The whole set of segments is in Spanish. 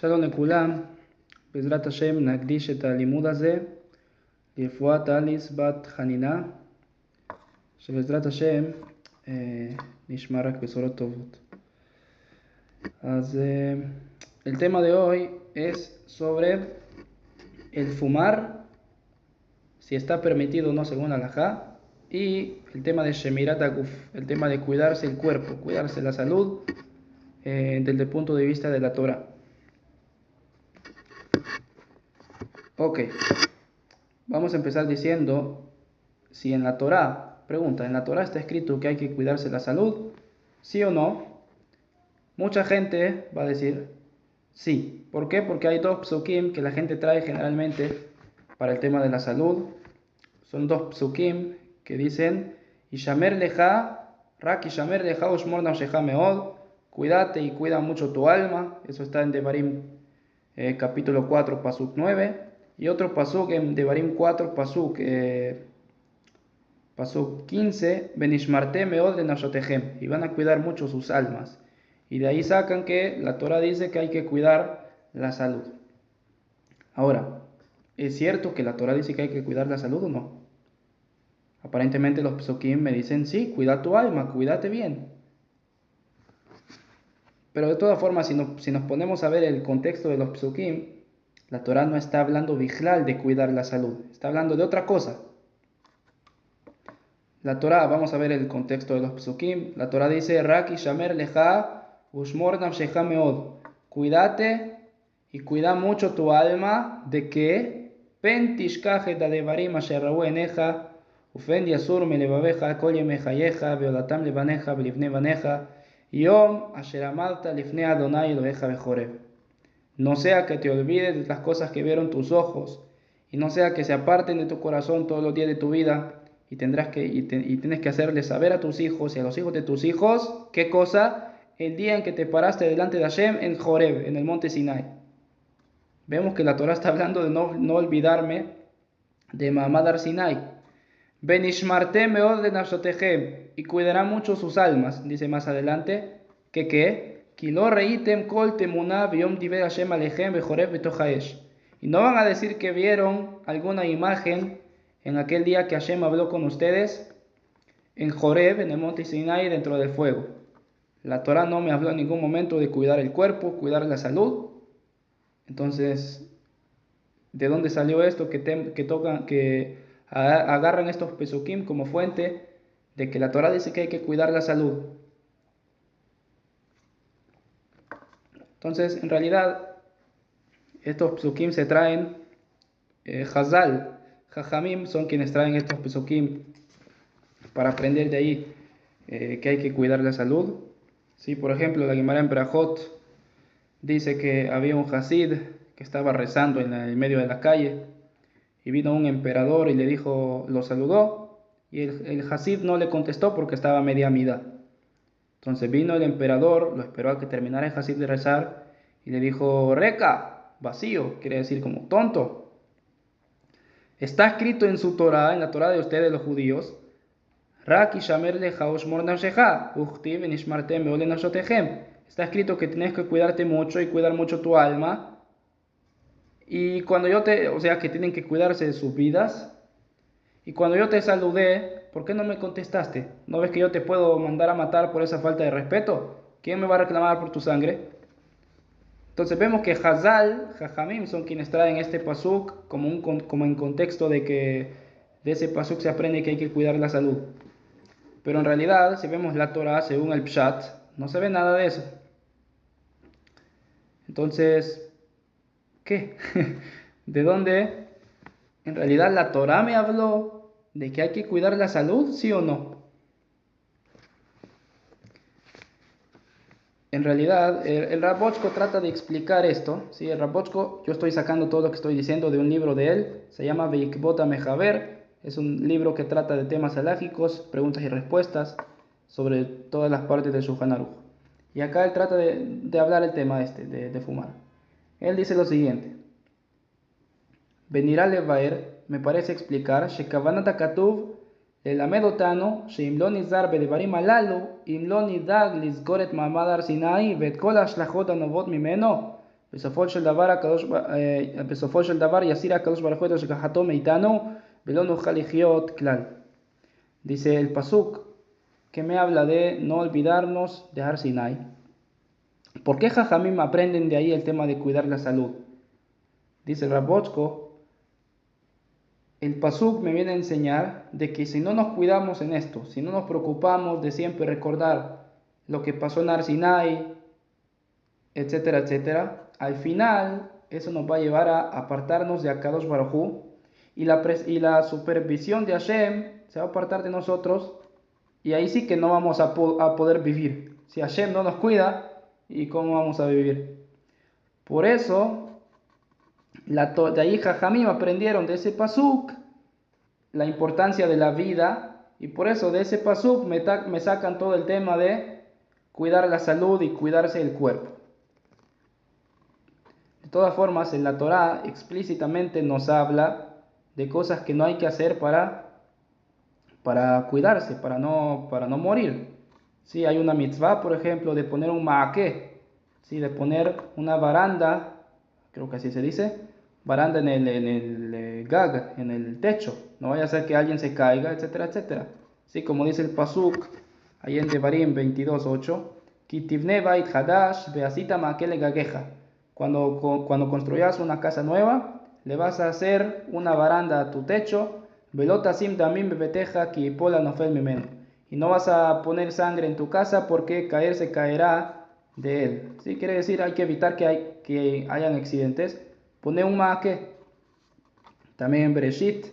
שלום לכולם, בעזרת השם נקדיש את הלימוד הזה לרפואת אליס בת חנינה, שבעזרת השם נשמע רק בשורות todos. El tema de hoy es sobre el fumar, si está permitido o no según Alajá, y el tema de Shemirat Aguf, el tema de cuidarse el cuerpo, cuidarse la salud desde el punto de vista de la Torah. Ok, vamos a empezar diciendo si en la Torah, pregunta, ¿en la Torah está escrito que hay que cuidarse la salud? ¿Sí o no? Mucha gente va a decir sí. ¿Por qué? Porque hay dos psukim que la gente trae generalmente para el tema de la salud. Son dos psukim que dicen Ishamer leja, rak ishamer leja ushmor nafshecha meod, cuídate y cuida mucho tu alma. Eso está en Devarim capítulo 4, pasuk 9. Y otro pasuk en Devarim 4, pasuk 15, Benishmarte meod de nafshotehem, y van a cuidar mucho sus almas. Y de ahí sacan que la Torah dice que hay que cuidar la salud. Ahora, ¿es cierto que la Torah dice que hay que cuidar la salud o no? Aparentemente los psukim me dicen sí, cuida tu alma, cuídate bien. Pero de todas formas, si nos ponemos a ver el contexto de los psukim, la Torah no está hablando bijlal de cuidar la salud, está hablando de otra cosa. La Torah, vamos a ver el contexto de los psukim. La Torah dice, Rak ishamer leja ushmor nafshecha meod, cuídate y cuida mucho tu alma de que pen tishkach et hadevarim asher ra'u eneja ufen yasur melevaveja kol yemei chayeja veodatam levaneja velivnei vaneja yom asher amalta lifnei Adonai Eloheja bechoreb. No sea que te olvides de las cosas que vieron tus ojos, y no sea que se aparten de tu corazón todos los días de tu vida, y tienes que hacerle saber a tus hijos y a los hijos de tus hijos, ¿qué cosa? El día en que te paraste delante de Hashem en Joreb, en el monte Sinai. Vemos que la Torah está hablando de no olvidarme de Mahamad Ar Sinai. Benishmarte meod de nafshotehem, y cuidará mucho sus almas, dice más adelante, que ¿qué? Y no van a decir que vieron alguna imagen en aquel día que Hashem habló con ustedes en Joreb, en el monte Sinai, dentro del fuego. La Torah no me habló en ningún momento de cuidar el cuerpo, cuidar la salud. Entonces, ¿de dónde salió esto que agarran estos pesukim como fuente de que la Torah dice que hay que cuidar la salud? Entonces, en realidad, estos psukim se traen Hazal, Jajamim son quienes traen estos psukim para aprender de ahí que hay que cuidar la salud. ¿Sí? Por ejemplo, la Gemara en Brajot dice que había un Hasid que estaba rezando en el medio de la calle y vino un emperador y le dijo, lo saludó, y el Hasid no le contestó porque estaba a media mida. Entonces vino el emperador, lo esperó a que terminara el Hasid de rezar y le dijo, Reka, vacío, quiere decir como tonto. Está escrito en su Torah, en la Torah de ustedes los judíos, Rak ishamer leja ushmor nafshecha, uchtiv nishmartem meod nafshotehem. Está escrito que tienes que cuidarte mucho y cuidar mucho tu alma. Y cuando que tienen que cuidarse de sus vidas. Y cuando yo te saludé, ¿por qué no me contestaste? ¿No ves que yo te puedo mandar a matar por esa falta de respeto? ¿Quién me va a reclamar por tu sangre? Entonces vemos que Jajamim son quienes traen este pasuk como en contexto de que de ese pasuk se aprende que hay que cuidar la salud. Pero en realidad, si vemos la Torah según el Pshat, no se ve nada de eso. Entonces, ¿qué? ¿De dónde? En realidad la Torah me habló de que hay que cuidar la salud, ¿sí o no? En realidad, el Rav Bochko trata de explicar esto. ¿Sí? El Rav Bochko, yo estoy sacando todo lo que estoy diciendo de un libro de él, se llama Veikbot HaMechaber. Es un libro que trata de temas halágicos, preguntas y respuestas sobre todas las partes del Shulchan Aruch. Y acá él trata de hablar el tema de fumar. Él dice lo siguiente. Benirá Levaer me parece explicar Shekavanat HaKatuv ללמד אותנו שאם לא נזהר בדברים הללו, אם לא נדאג לזכור את מעמד הר סיני ואת כל ההשלכות הנובעות ממנו, בסופו של דבר יסיר הקדוש ברוך הוא את השגחתו מאיתנו ולא נוכל לחיות כלל. Dice el pasuk que me habla de no olvidarnos de Har Sinai. ¿Por qué Jajamim aprenden de ahí el tema de cuidar la salud? Dice el Rabochko, el pasuk me viene a enseñar de que si no nos cuidamos en esto, si no nos preocupamos de siempre recordar lo que pasó en Har Sinai, etcétera, etcétera, al final eso nos va a llevar a apartarnos de Akadosh Baruj Hu, y la supervisión de Hashem se va a apartar de nosotros, y ahí sí que no vamos a poder vivir. Si Hashem no nos cuida, ¿y cómo vamos a vivir? Por eso, de ahí Jajamim aprendieron de ese pasuk la importancia de la vida, y por eso de ese pasuk me sacan todo el tema de cuidar la salud y cuidarse el cuerpo. De todas formas, en la Torá explícitamente nos habla de cosas que no hay que hacer para cuidarse, para no morir. Sí, hay una mitzvah, por ejemplo, de poner un ma'akeh, sí, de poner una baranda, creo que así se dice, baranda en el gag, en el techo. No vaya a ser que alguien se caiga, etcétera, etcétera. Sí, como dice el pasuk, ahí en Devarim 22:8, Ki tivne bait hadash veasita ma'akeh legageja. Cuando construyas una casa nueva, le vas a hacer una baranda a tu techo, velotasim damim bebeteja ki pola nofel mimeno. Y no vas a poner sangre en tu casa porque se caerá de él. ¿Sí? Quiere decir, hay que evitar que hayan accidentes. Pone un maque. También en Bereshit,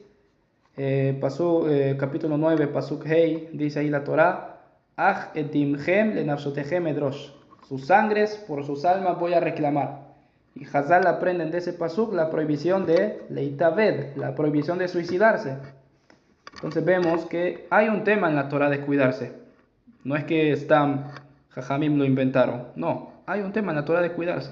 capítulo 9, pasuk hei, dice ahí la Torah, Ach etimchem lenafshotechem edrosh. Sus sangres por sus almas voy a reclamar. Y Hazal aprenden de ese pasuk la prohibición de leitaved, la prohibición de suicidarse. Entonces vemos que hay un tema en la Torah de cuidarse. No es que Jajamim lo inventaron. No, hay un tema en la Torah de cuidarse.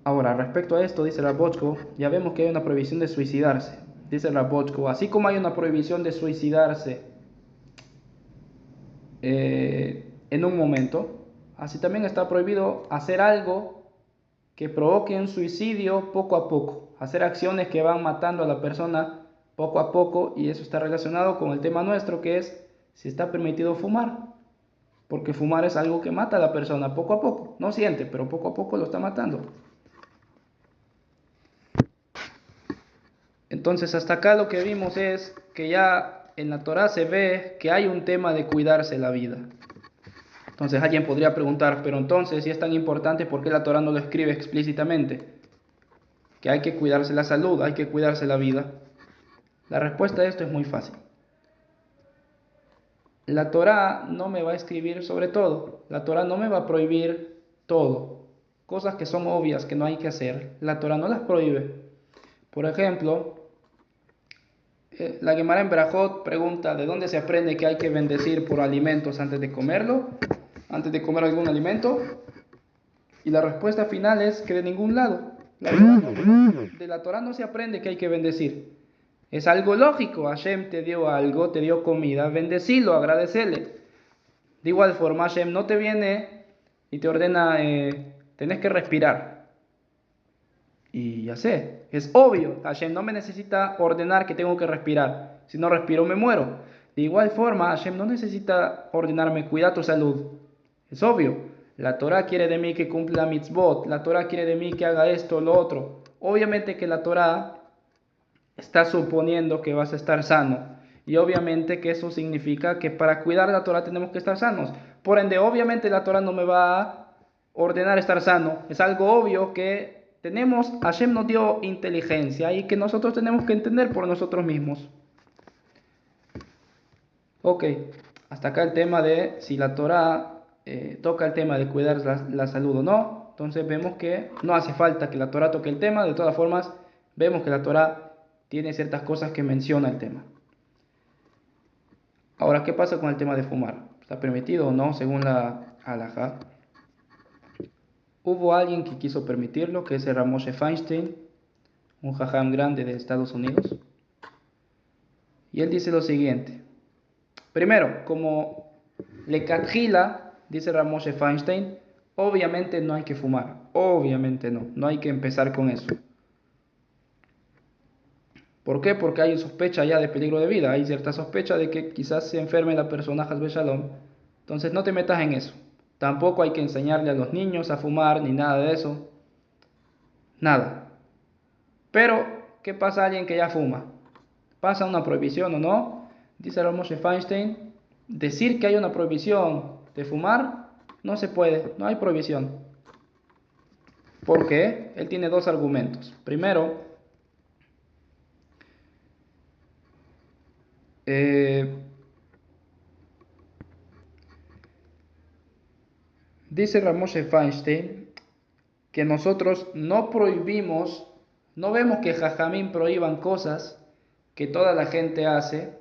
Ahora, respecto a esto, dice Rabochko, ya vemos que hay una prohibición de suicidarse. Dice Rabochko, así como hay una prohibición de suicidarse en un momento, así también está prohibido hacer algo que provoque un suicidio poco a poco, hacer acciones que van matando a la persona poco a poco, y eso está relacionado con el tema nuestro, que es si está permitido fumar, porque fumar es algo que mata a la persona poco a poco, no siente, pero poco a poco lo está matando. Entonces hasta acá lo que vimos es que ya en la Torah se ve que hay un tema de cuidarse la vida. Entonces alguien podría preguntar, pero entonces si es tan importante, ¿por qué la Torah no lo escribe explícitamente? Que hay que cuidarse la salud, hay que cuidarse la vida. La respuesta a esto es muy fácil. La Torah no me va a escribir sobre todo. La Torah no me va a prohibir todo. Cosas que son obvias, que no hay que hacer, la Torah no las prohíbe. Por ejemplo, la Gemara en Berajot pregunta ¿de dónde se aprende que hay que bendecir por alimentos antes de comerlo? Antes de comer algún alimento. Y la respuesta final es que de ningún lado. De la Torah no se aprende que hay que bendecir. Es algo lógico. Hashem te dio algo, te dio comida, bendecilo, agradecele. De igual forma, Hashem no te viene y te ordena, tenés que respirar. Y ya sé, es obvio, Hashem no me necesita ordenar que tengo que respirar. Si no respiro me muero. De igual forma, Hashem no necesita ordenarme, cuida tu salud. Es obvio. La Torah quiere de mí que cumpla mitzvot. La Torah quiere de mí que haga esto o lo otro. Obviamente que la Torah está suponiendo que vas a estar sano. Y obviamente que eso significa que para cuidar la Torah tenemos que estar sanos. Por ende, obviamente la Torah no me va a ordenar estar sano. Es algo obvio que Hashem nos dio inteligencia y que nosotros tenemos que entender por nosotros mismos. Ok, hasta acá el tema de si la Torah toca el tema de cuidar la salud o no. Entonces vemos que no hace falta que la Torah toque el tema. De todas formas, vemos que la Torah tiene ciertas cosas que menciona el tema. Ahora, ¿qué pasa con el tema de fumar? ¿Está permitido o no según la halajá? Hubo alguien que quiso permitirlo, que es el Ramoshe Feinstein, un jajam grande de Estados Unidos. Y él dice lo siguiente. Primero, como lecatjila, dice Ramoshe Feinstein, Obviamente no hay que fumar, obviamente no, no hay que empezar con eso. ¿Por qué? Porque hay sospecha ya de peligro de vida, hay cierta sospecha de que quizás se enferme la persona Hasbe Shalom. Entonces no te metas en eso. Tampoco hay que enseñarle a los niños a fumar ni nada de eso. Nada. Pero, ¿qué pasa a alguien que ya fuma? ¿Pasa una prohibición o no? Dice el Moshe Feinstein, decir que hay una prohibición de fumar no se puede, no hay prohibición. ¿Por qué? Él tiene dos argumentos. Primero, eh, dice Ramoshe Feinstein que nosotros no prohibimos, no vemos que Jajamín prohíban cosas que toda la gente hace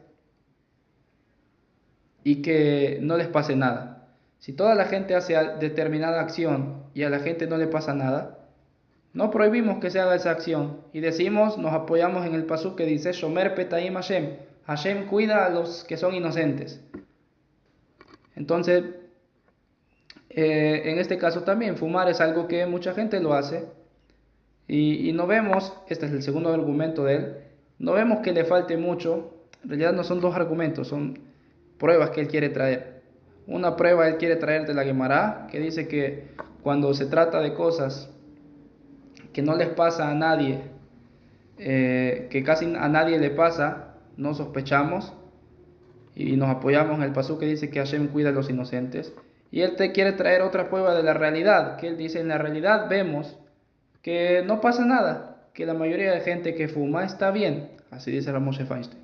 y que no les pase nada. Si toda la gente hace determinada acción y a la gente no le pasa nada, no prohibimos que se haga esa acción y decimos, nos apoyamos en el pasú que dice Shomer Petahim Hashem. Hashem cuida a los que son inocentes. Entonces, en este caso también, fumar es algo que mucha gente lo hace y no vemos, este es el segundo argumento de él, no vemos que le falte mucho. En realidad no son dos argumentos, son pruebas que él quiere traer. Una prueba él quiere traer de la Gemara, que dice que cuando se trata de cosas que no les pasa a nadie, que casi a nadie le pasa, no sospechamos y nos apoyamos en el pasú que dice que Hashem cuida a los inocentes. Y él te quiere traer otra prueba de la realidad, que él dice en la realidad vemos que no pasa nada, que la mayoría de gente que fuma está bien, así dice Ramoshe Feinstein.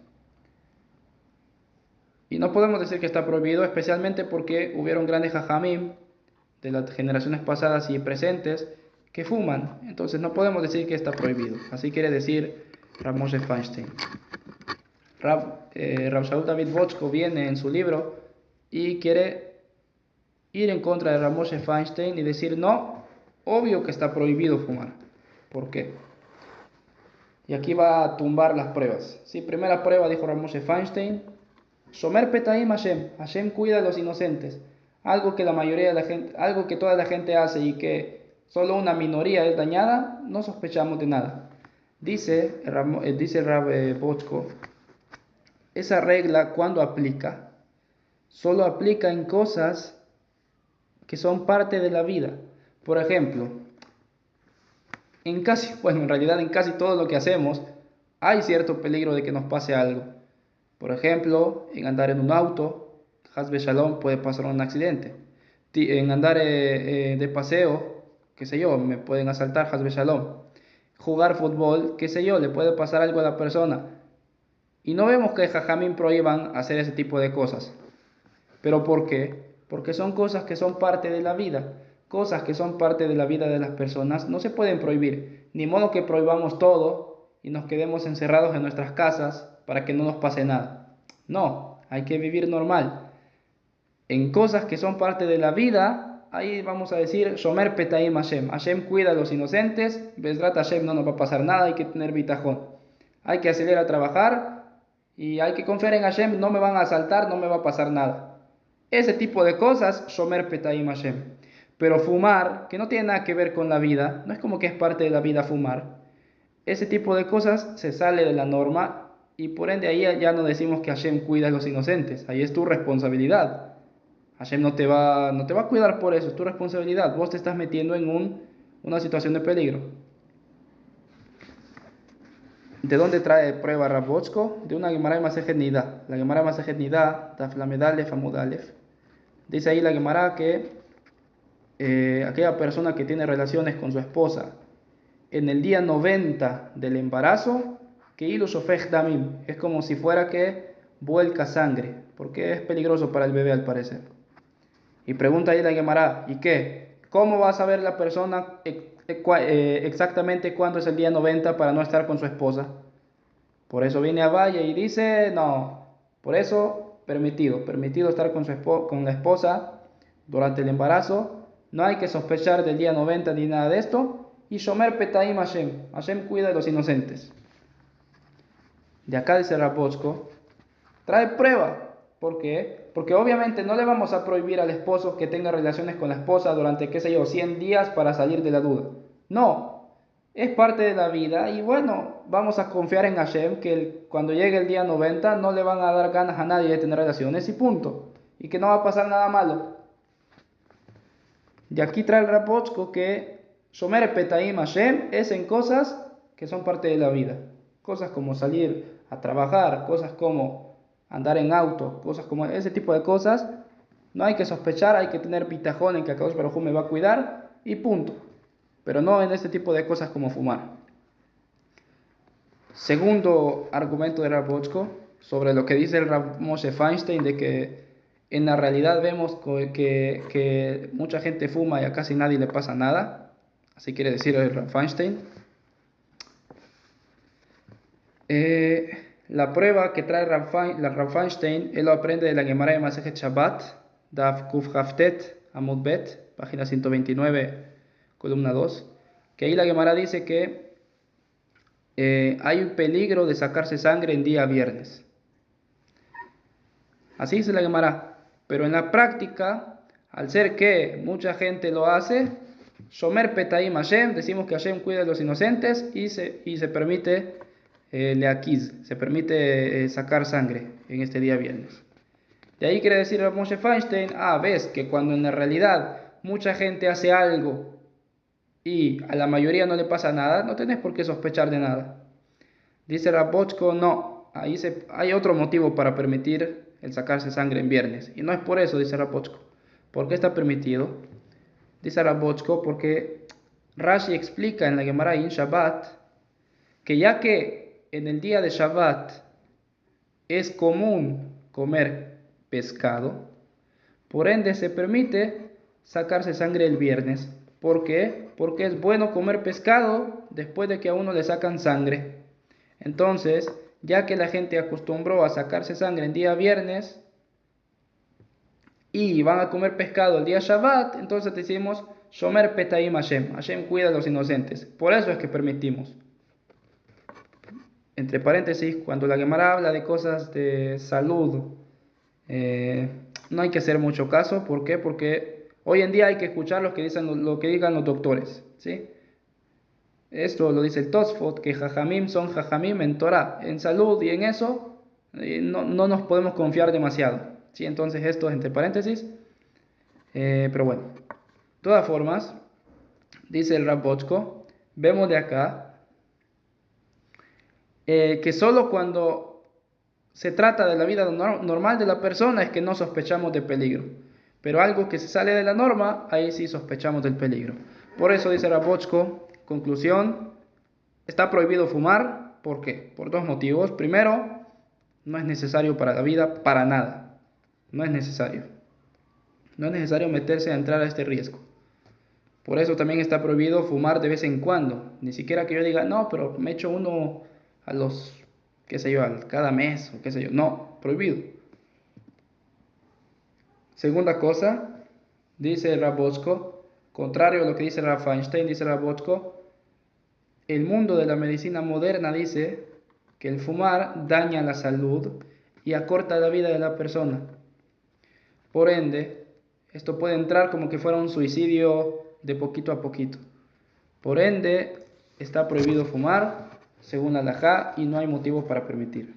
Y no podemos decir que está prohibido, especialmente porque hubieron grandes jajamim de las generaciones pasadas y presentes que fuman. Entonces no podemos decir que está prohibido. Así quiere decir Ramoshe Feinstein. Rav Shaul David Bochko viene en su libro y quiere ir en contra de Ramoshe Feinstein y decir no, obvio que está prohibido fumar. ¿Por qué? Y aquí va a tumbar las pruebas. Sí, primera prueba, dijo Ramoshe Feinstein, Shomer Petahim Hashem, Hashem cuida a los inocentes. Algo que la mayoría de la gente, algo que toda la gente hace y que solo una minoría es dañada, no sospechamos de nada. Dice Rav Bochko, esa regla cuando aplica, solo aplica en cosas que son parte de la vida. Por ejemplo, en realidad en casi todo lo que hacemos hay cierto peligro de que nos pase algo. Por ejemplo, en andar en un auto, Hasbe Shalom, puede pasar un accidente. En andar de paseo, qué sé yo, me pueden asaltar, Hasbe Shalom. Jugar fútbol, qué sé yo, le puede pasar algo a la persona. Y no vemos que Jajamín prohíban hacer ese tipo de cosas. ¿Pero por qué? Porque son cosas que son parte de la vida. Cosas que son parte de la vida de las personas no se pueden prohibir. Ni modo que prohibamos todo y nos quedemos encerrados en nuestras casas para que no nos pase nada. No, hay que vivir normal. En cosas que son parte de la vida, ahí vamos a decir Shomer Petahim Hashem. Hashem cuida a los inocentes. Bezrat Hashem no nos va a pasar nada, hay que tener bitajón. Hay que acelerar a trabajar y hay que confiar en Hashem, no me van a asaltar, no me va a pasar nada. Ese tipo de cosas, Shomer Petahim Hashem. Pero fumar, que no tiene nada que ver con la vida, no es como que es parte de la vida fumar. Ese tipo de cosas se sale de la norma y por ende ahí ya no decimos que Hashem cuida a los inocentes. Ahí es tu responsabilidad. Hashem no te va a cuidar por eso, es tu responsabilidad. Vos te estás metiendo en una situación de peligro. ¿De dónde trae prueba Rav Bochko? De una Gemara de Masejet Nida. La Gemara de Masejet Nida, Daf Lamed Alef Amud Alef. Dice ahí la Gemara que aquella persona que tiene relaciones con su esposa en el día 90 del embarazo, que ilu shofech damim, es como si fuera que vuelca sangre, porque es peligroso para el bebé al parecer. Y pregunta ahí la Gemara, ¿y qué? ¿Cómo va a saber la persona exactamente cuándo es el día 90 para no estar con su esposa? Por eso viene a Valle y dice, no, por eso permitido estar con la esposa durante el embarazo, no hay que sospechar del día 90 ni nada de esto, y Shomer Petahim Hashem, Hashem cuida de los inocentes. De acá dice Rav Bochko, trae prueba, ¿Por qué? Porque obviamente no le vamos a prohibir al esposo que tenga relaciones con la esposa durante, qué sé yo, 100 días para salir de la duda. No, es parte de la vida y bueno, vamos a confiar en Hashem que cuando llegue el día 90 no le van a dar ganas a nadie de tener relaciones y punto. Y que no va a pasar nada malo. Y aquí trae el Rapochko que Shomer Petaim Hashem es en cosas que son parte de la vida. Cosas como salir a trabajar, cosas como andar en auto, cosas como ese tipo de cosas. No hay que sospechar, hay que tener pitajón en que Akadosh Baruj Hu me va a cuidar y punto. Pero no en este tipo de cosas como fumar. Segundo argumento de Rapochko sobre lo que dice el Rav Moshe Feinstein de que en la realidad vemos que mucha gente fuma y a casi nadie le pasa nada. Así quiere decir el Rav Feinstein. La prueba que trae Rav Feinstein, él lo aprende de la Gemara de Masejet Shabbat, Daf Kuf Haftet, Amud Bet, página 129, columna 2, que ahí la Gemara dice que hay un peligro de sacarse sangre en día viernes. Así dice la Gemara. Pero en la práctica, al ser que mucha gente lo hace, Shomer Petaim Hashem, decimos que Hashem cuida a los inocentes y se permite leakiz, se permite sacar sangre en este día viernes. De ahí quiere decir a Moshe Feinstein, ves que cuando en la realidad mucha gente hace algo y a la mayoría no le pasa nada, no tenés por qué sospechar de nada. Dice Rapochko, no, hay otro motivo para permitir el sacarse sangre en viernes. Y no es por eso, dice Rapochko. ¿Por qué está permitido? Dice Rapochko porque Rashi explica en la Gemara y en Shabbat que ya que en el día de Shabbat es común comer pescado, por ende se permite sacarse sangre el viernes. ¿Por qué? Porque es bueno comer pescado después de que a uno le sacan sangre. Entonces, ya que la gente acostumbró a sacarse sangre el día viernes y van a comer pescado el día Shabbat, entonces decimos Shomer Petaim Hashem. Hashem cuida a los inocentes. Por eso es que permitimos. Entre paréntesis, cuando la Gemara habla de cosas de salud, no hay que hacer mucho caso. ¿Por qué? Porque hoy en día hay que escuchar lo que digan los doctores, ¿sí? Esto lo dice el Tosfot, que Jajamim son Jajamim en Torah, en salud y en eso no nos podemos confiar demasiado, ¿sí? Entonces esto es entre paréntesis, pero bueno. De todas formas, dice el Rav Bochko, vemos de acá que solo cuando se trata de la vida normal de la persona es que no sospechamos de peligro. Pero algo que se sale de la norma, ahí sí sospechamos del peligro. Por eso dice Rav Bochko, conclusión, está prohibido fumar. ¿Por qué? Por dos motivos. Primero, no es necesario para la vida, para nada. No es necesario. No es necesario meterse a entrar a este riesgo. Por eso también está prohibido fumar de vez en cuando. Ni siquiera que yo diga, no, pero me echo uno a los, qué sé yo, cada mes o qué sé yo. No, prohibido. Segunda cosa, dice Rav Bochko, contrario a lo que dice Rav Feinstein, dice Rav Bochko, el mundo de la medicina moderna dice que el fumar daña la salud y acorta la vida de la persona. Por ende, esto puede entrar como que fuera un suicidio de poquito a poquito. Por ende, está prohibido fumar, según la halajá, y no hay motivo para permitir.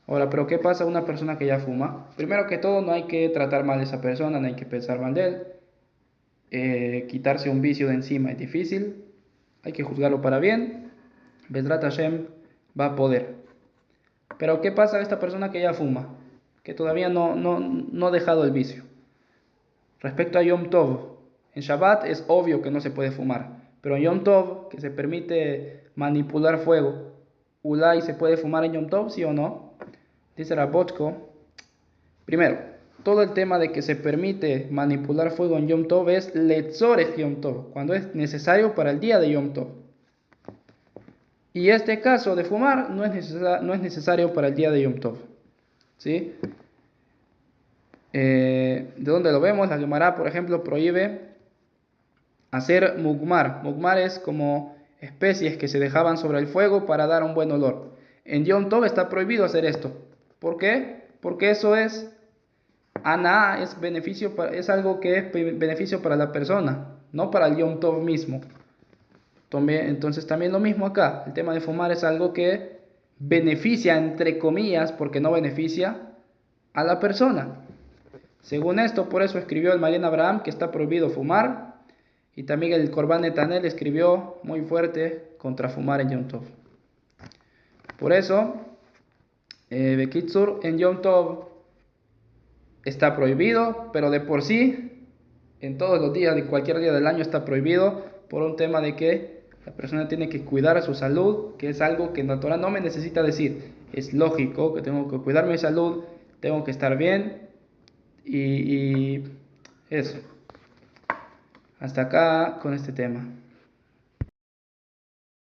Ahora, ¿pero qué pasa a una persona que ya fuma? Primero que todo, no hay que tratar mal a esa persona, no hay que pensar mal de él. Quitarse un vicio de encima es difícil, hay que juzgarlo para bien. Bezrat Hashem va a poder. Pero ¿qué pasa a esta persona que ya fuma? Que todavía no ha dejado el vicio. Respecto a Yom Tov, en Shabbat es obvio que no se puede fumar. Pero en Yom Tov, que se permite manipular fuego, ¿Ulay se puede fumar en Yom Tov, sí o no? Dice Rav Bochko. Primero, todo el tema de que se permite manipular fuego en Yom Tov es Letzorech Yom Tov, cuando es necesario para el día de Yom Tov. Y este caso de fumar no es necesario para el día de Yom Tov, ¿sí? ¿De dónde lo vemos? La Gemara, por ejemplo, prohíbe hacer mugmar. Mugmar es como especies que se dejaban sobre el fuego para dar un buen olor. En Yom Tov está prohibido hacer esto. ¿Por qué? Porque eso es Ana, es es algo que es beneficio para la persona, no para el Yom Tov mismo. Entonces también lo mismo acá, el tema de fumar es algo que beneficia entre comillas, porque no beneficia a la persona. Según esto, por eso escribió el Magen Abraham que está prohibido fumar, y también el Corban Netanel escribió muy fuerte contra fumar en Yom Tov. Por eso, Bekitsur, en Yom Tov está prohibido, pero de por sí, en todos los días, de cualquier día del año está prohibido, por un tema de que la persona tiene que cuidar su salud, que es algo que la Torah no me necesita decir. Es lógico que tengo que cuidar mi salud, tengo que estar bien, y eso. Hasta acá con este tema.